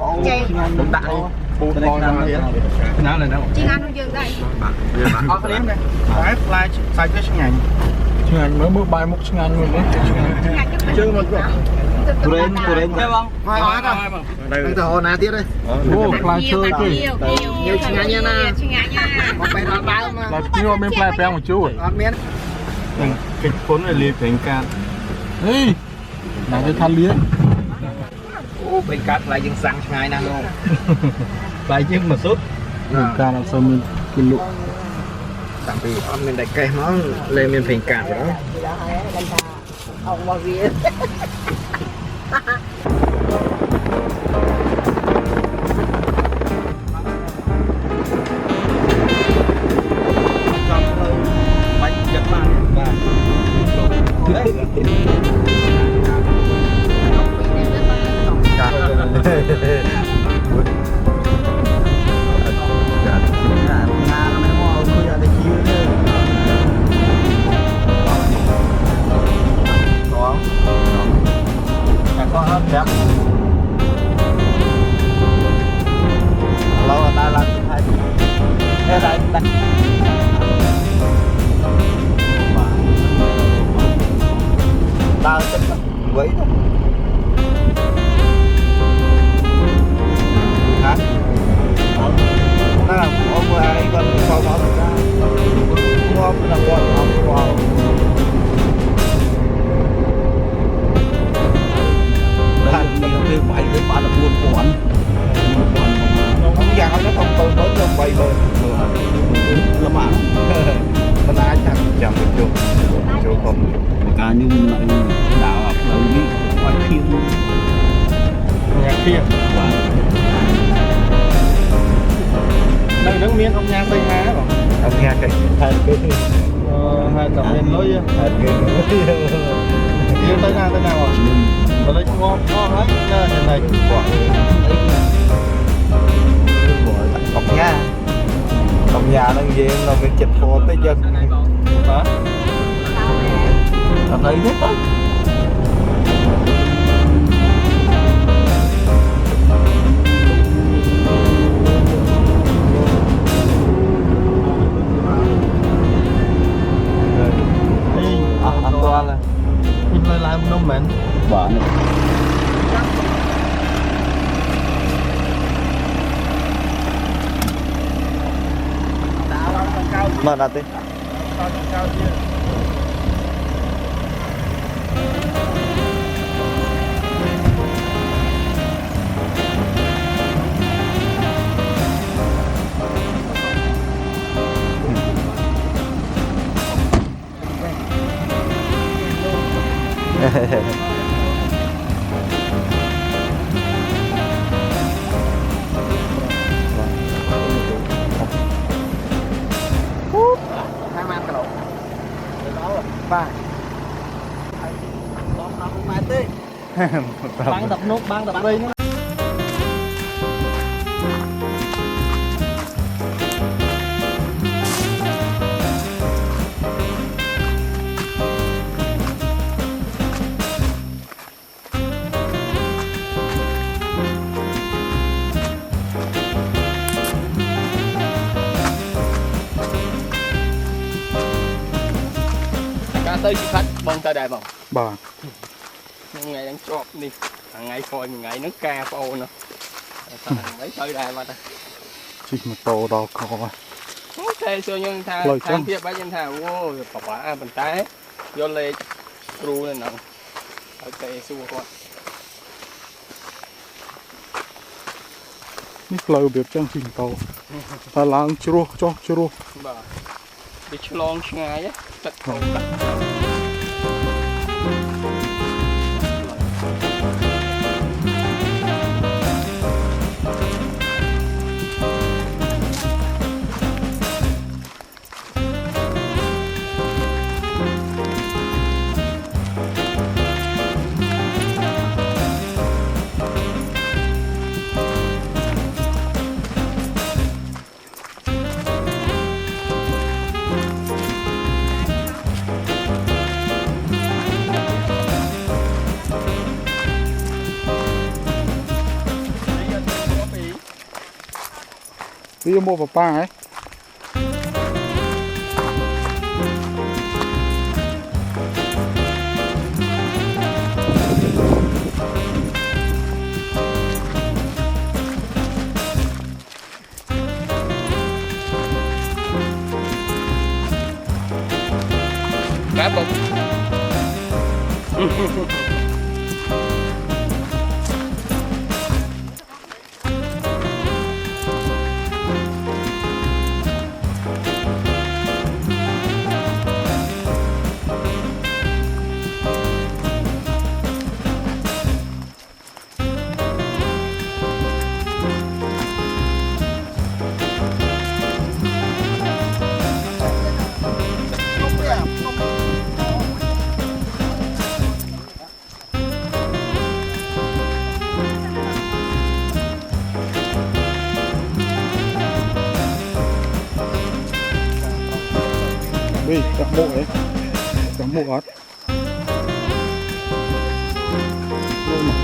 cũng đại buồn thôi nào thế nào là đâu chị ăn không dừng đây có cái đếm này phải fly sai cái ngành ngành mới bước bay một ngành luôn đấy chưa mà tụi em thấy không hỏi đâu đây từ hồi nào tiếp đây ô fly chơi kì nhiều ngành nha na một bài đào bao mà là nhiều bên fly bèo một chút rồi miếng cái cuốn này liệt thành can đi là cái than liếc bên cát lại dân sang ngày nào luôn lại chứ mà sốt ca làm sao mình kinh lụ tạm biệt mình đại cây nó lên mình thành cạn đó ông bao gì tao chắc là quấy thôi hả nó là ông ai con con nó ngon là ngon đây nhiều cái bảy tới ba là buôn của anh không giàu nó không tôi nói cho bay thôi là bạn nó đã chắc chậm được chưa không cá nhung lại đào ập đầu đi quay khiêm nhạc khiêm đây nước miếng ông nha tây há rồi ông nha cái hai cái hai tập lên lối hai cái yêu tới nào rồi lấy ngon hết trên này quả cọc nhà nó gì nó bị chụp phô tới chân hả ở đây hết á anh toa là mình lại nông mệnh bạn mà đặt đi băng tập nút băng tập đi nữa tới chị khách bông tới đây không bà ngày đang chọp đi ngày coi ngày nước ca phô nữa mấy tới đây mà ta chị mà to đỏ co thế xưa nhưng thang tiếp bác nhân thang vô quả bàn tay vô lê ru này nè ở cây xua con nít lâu biệt trong trình tàu ta lang chua cho chua đi chlong ngay á cắt đi mua vào ấy. Cá bông. Đi, đặt bộ đấy. Đặt bộ ớt. Luôn mà.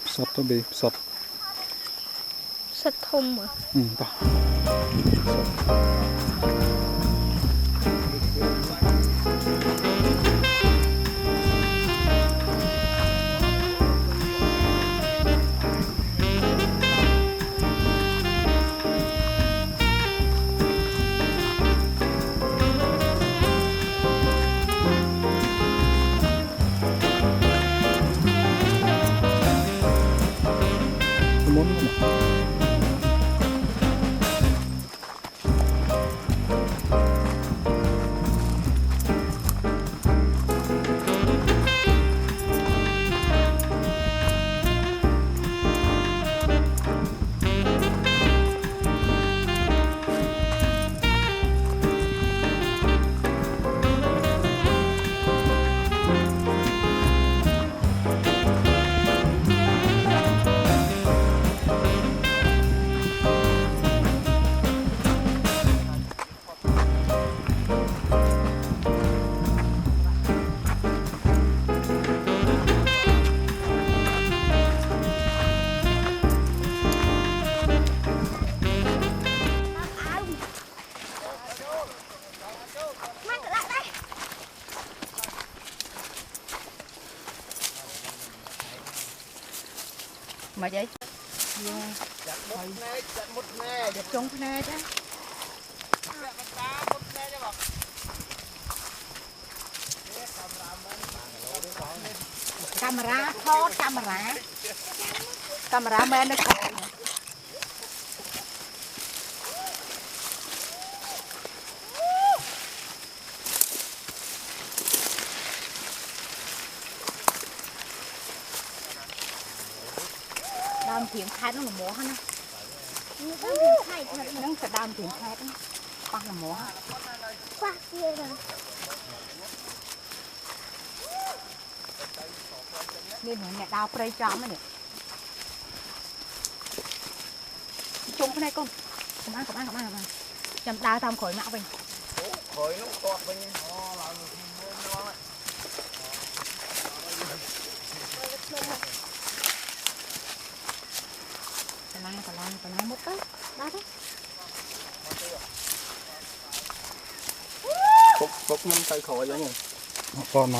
Sọt thôi bì, sọt. Sắt thùng à? Ừ, ta. Muốn không ạ? Mà vậy? Giật chung nè chứ. Camera, thôi camera. Camera men nó đam thiện khai nó là mỏ ha nè, nó sẽ đam thiện khai đó, qua là mỏ ha, qua kia rồi, nên hồi nãy đào prey cho mới được, chung cái này con, come on, chăm đào tham khỏi não mình, Khỏi nó toạc bên còn lại một cái đó đó Cục nhâm tay khỏi vậy nhỉ? con mà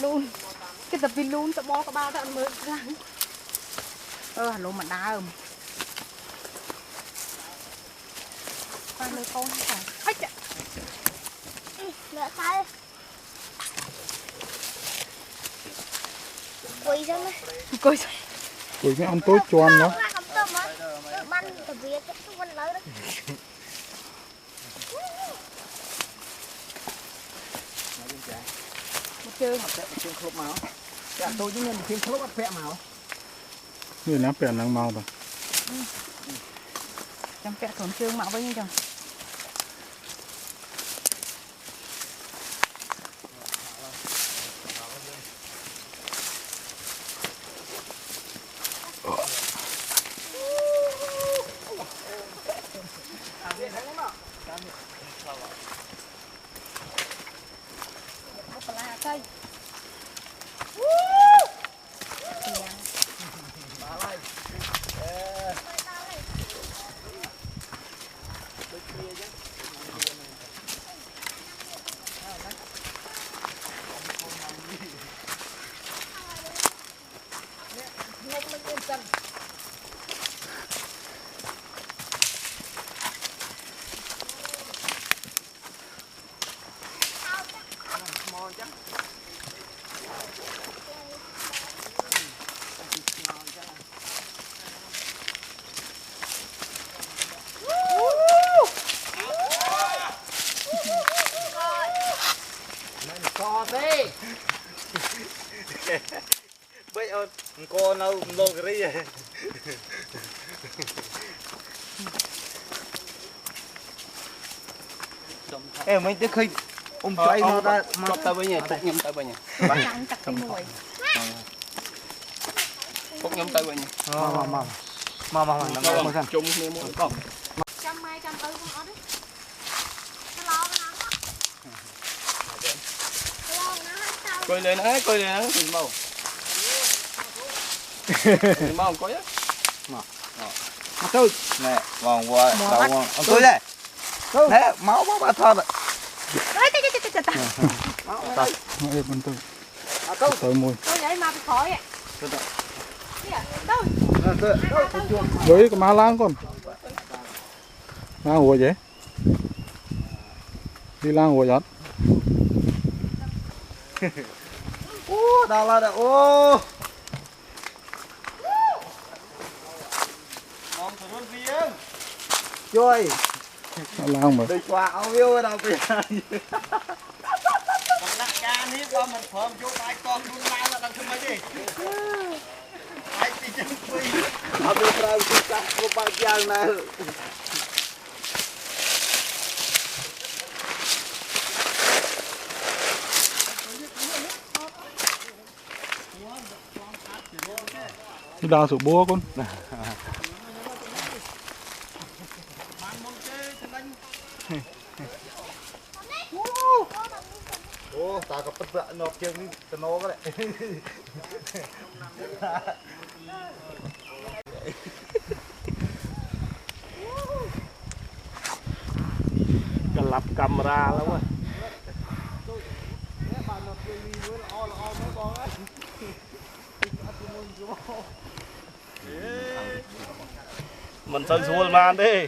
luôn cái tập pin luôn tập bo có bao thằng mới luôn mà đá ầm con nuôi con hả? Ây chà. Lỡ tay. Quỳ ra nè. Quỳ mới ăn tối choan nhá. Cầm tôm á. Bắn từ việc cái con lớn đó. Một chơi Phim khúc máu. Dạ tôi với nhân phim khúc bắt vẽ máu. người nắp bèn năng màu rồi chăm vẽ thổn trương mạo với như chồng cây co thế bây giờ con đâu lô cái gì em mấy tiếng khi ông chạy nó ra mà tao bây giờ tụt nhầm tao bây giờ chặt chặt cái mùi tụt nhầm tao bây giờ mà chung như muốn không trăm mai trăm tư con đấy nó lo nó coi lên nó nhìn màu nhìn màu coi á tôi nè vòng qua đầu vòng tôi đây nè máu bà thon rồi ơi chết nó ép bên tôi tới mùi tôi vậy mà bị khỏi vậy với cái má lang con lang hùa vậy đi lang hùa giọt ô đào là đào ô mong thằng con viên chơi lang mà đi qua áo yêu đâu bây giờ bằng nát ca ní qua mình phơm vô bài con luôn lao là đằng không mấy gì ai thì chân phi áo yêu ra chúng ta có bài giang này đi đào sụp búa con ô ta có bất vợ nộp chân tao nó cái đấy cần lập camera lắm á mình sơn xua man đi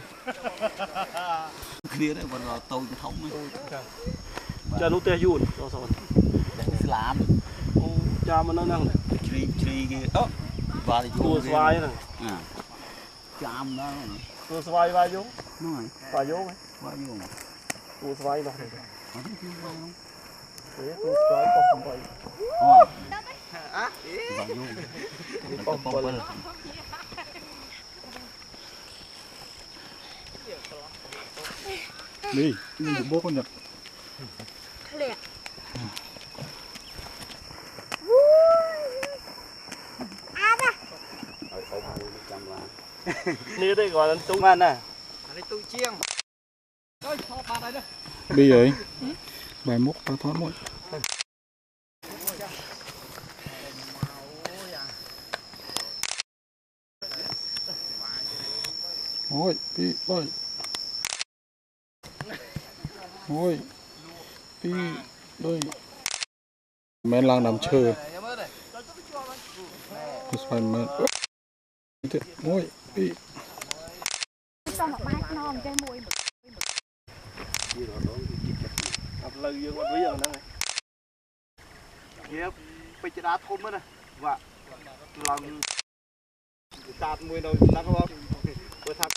kia đấy còn tôi thống cha nút tê yun rồi rồi làm cha mình nó năng tri kia ớ và tua xoay này chạm đó tua xoay vai vô vai vô tua xoay đó tua xoay không vậy không vậy đi sụp búa con nhật lẹ như đây gọi là tung ăn nè tôi chiêng đi vậy bài múc ta thoát mũi ôi đi ơi ôi đi đây men lang nằm chờ xoay men ôi đi sao mà bát non cái mùi lời dương bắt ví rồi nè kia bây giờ đã thôm nữa nè và lần tạt mùi đâu nắng không vừa thắt